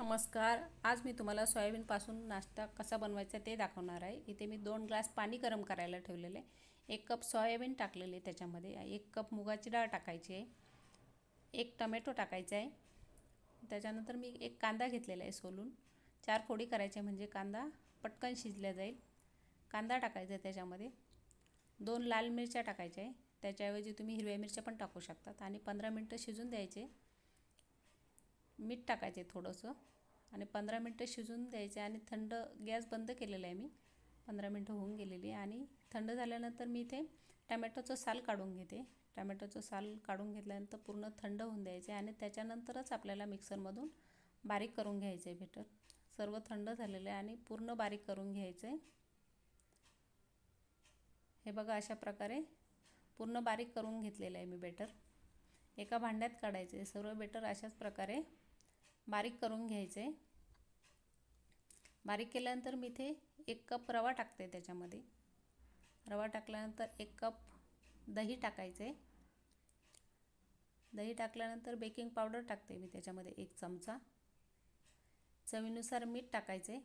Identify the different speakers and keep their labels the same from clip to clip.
Speaker 1: नमस्कार. आज मी तुम्हाला सोयाबीनपासून नाश्ता कसा बनवायचा ते दाखवणार आहे. इथे मी 2 ग्लास पाणी गरम करायला ठेवलेले आहे. 1 कप सोयाबीन टाकलेले त्याच्यामध्ये. 1 कप मुगाची डाळ टाकायची आहे. 1 टोमॅटो टाकायचा आहे. त्याच्यानंतर मी 1 कांदा घेतलेला आहे सोलून. 4 फोडी करायचे म्हणजे कांदा पटकन शिजला जाईल. कांदा टाकायचा आहे त्याच्यामध्ये. 2 लाल मिरच्या टाकायच्या आहे. त्याच्याऐवजी तुम्ही हिरव्या मिरच्या पण टाकू शकतात आणि 15 मिनिटं शिजून द्यायचे. मीठ टाकायचे थोडंसं आणि 15 मिनिटं शिजून द्यायचे आणि थंड गॅस बंद केलेला आहे मी. 15 मिनिटं होऊन गेलेली आणि थंड झाल्यानंतर मी इथे टमॅटोचं साल काढून घेते. टमॅटोचं साल काढून घेतल्यानंतर पूर्ण थंड होऊन द्यायचे आणि त्याच्यानंतरच आपल्याला मिक्सरमधून बारीक करून घ्यायचं आहे बेटर. सर्व थंड झालेलं आहे आणि पूर्ण बारीक करून घ्यायचं आहे. हे बघा, अशा प्रकारे पूर्ण बारीक करून घेतलेलं आहे मी बेटर. एका भांड्यात काढायचे. सर्व बेटर अशाच प्रकारे बारीक करून घ्यायचे. बारीक केल्यानंतर मी इथे 1 कप रवा टाकते त्याच्यामध्ये. रवा टाकल्यानंतर 1 कप दही टाकायचे. दही टाकल्यानंतर बेकिंग पावडर टाकते मी त्याच्यामध्ये 1 चमचा. चवीनुसार मीठ टाकायचे.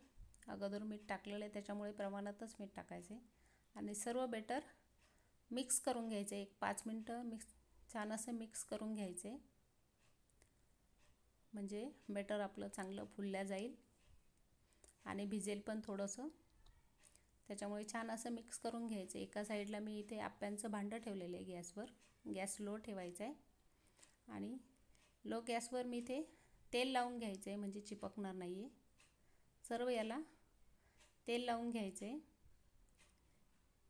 Speaker 1: अगोदर मीठ टाकलेलं आहे त्याच्यामुळे प्रमाणातच मीठ टाकायचे आणि सर्व बेटर मिक्स करून घ्यायचे. 5 मिनिटं छान असं मिक्स करून घ्यायचे. म्हणजे बेटर आपलं चांगलं फुलल्या जाईल आणि भिजेल पण थोडंसं. त्याच्यामुळे छान असं मिक्स करून घ्यायचं. एका साईडला मी इथे आप्यांचं भांडं ठेवलेलं आहे गॅसवर. गॅस लो ठेवायचा आहे आणि लो गॅसवर मी इथे तेल लावून घ्यायचं आहे म्हणजे चिपकणार नाही आहे. सर्व याला तेल लावून घ्यायचं आहे.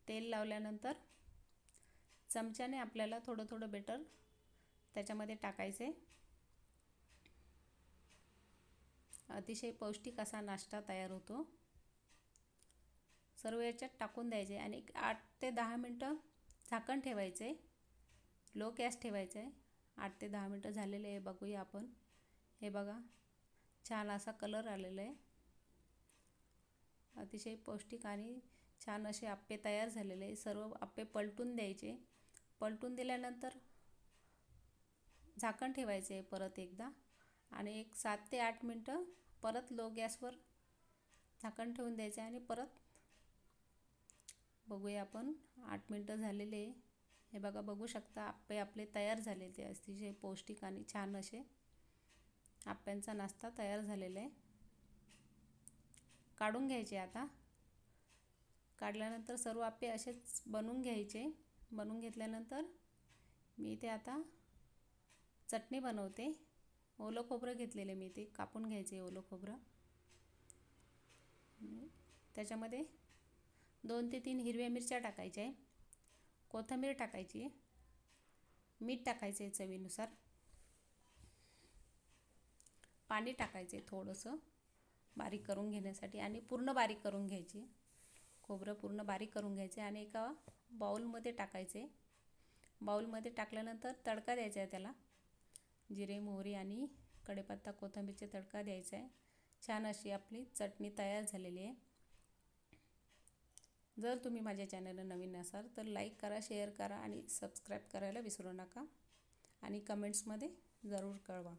Speaker 1: तेल लावल्यानंतर चमच्याने आपल्याला थोडं थोडं बेटर त्याच्यामध्ये टाकायचं आहे. अतिशय पौष्टिक असा नाश्ता तयार होतो. सर्व याच्यात टाकून द्यायचे आणि 8 ते 10 मिनटं झाकण ठेवायचे. लो गॅस ठेवायचा आहे. 8 ते 10 मिनटं झालेले आहे. बघूया आपण. हे बघा, छान असा कलर आलेला आहे. अतिशय पौष्टिक आणि छान असे आप्पे तयार झालेले आहे. सर्व आप्पे पलटून द्यायचे. पलटून दिल्यानंतर झाकण ठेवायचे परत एकदा आणि 7 ते 8 मिनटं परत लो गॅसवर झाकण ठेवून द्यायचे आणि परत बघूया आपण. 8 मिनटं झालेले आहे. हे बघा, बघू शकता आप्पे आपले तयार झाले. ते अतिशय पौष्टिक आणि छान असे आप्प्यांचा नाश्ता तयार झालेला आहे. काढून घ्यायचे आता. काढल्यानंतर सर्व आप्पे असेच बनवून घ्यायचे. बनवून घेतल्यानंतर मी इथे आता चटणी बनवते. ओलं खोबरं घेतलेलं मी ते कापून घ्यायचे. ओलं खोबरं त्याच्यामध्ये 2 ते 3 हिरव्या मिरच्या टाकायच्या आहे. कोथिंबीर टाकायची आहे. मीठ टाकायचं आहे चवीनुसार. पाणी टाकायचं आहे थोडंसं बारीक करून घेण्यासाठी आणि पूर्ण बारीक करून घ्यायची. खोबरं पूर्ण बारीक करून घ्यायचे आणि एका बाउलमध्ये टाकायचे. बाउलमध्ये टाकल्यानंतर तडका द्यायचा आहे त्याला. जिरे, मोहरी आणि कढीपत्ता, कोथिंबीरचा तडका द्यायचा आहे. छान अशी आपली चटणी तयार झालेली आहे. जर तुम्ही माझ्या चॅनलला नवीन असाल तर लाईक करा, शेअर करा आणि सबस्क्राईब करायला विसरू नका आणि कमेंट्समध्ये जरूर कळवा.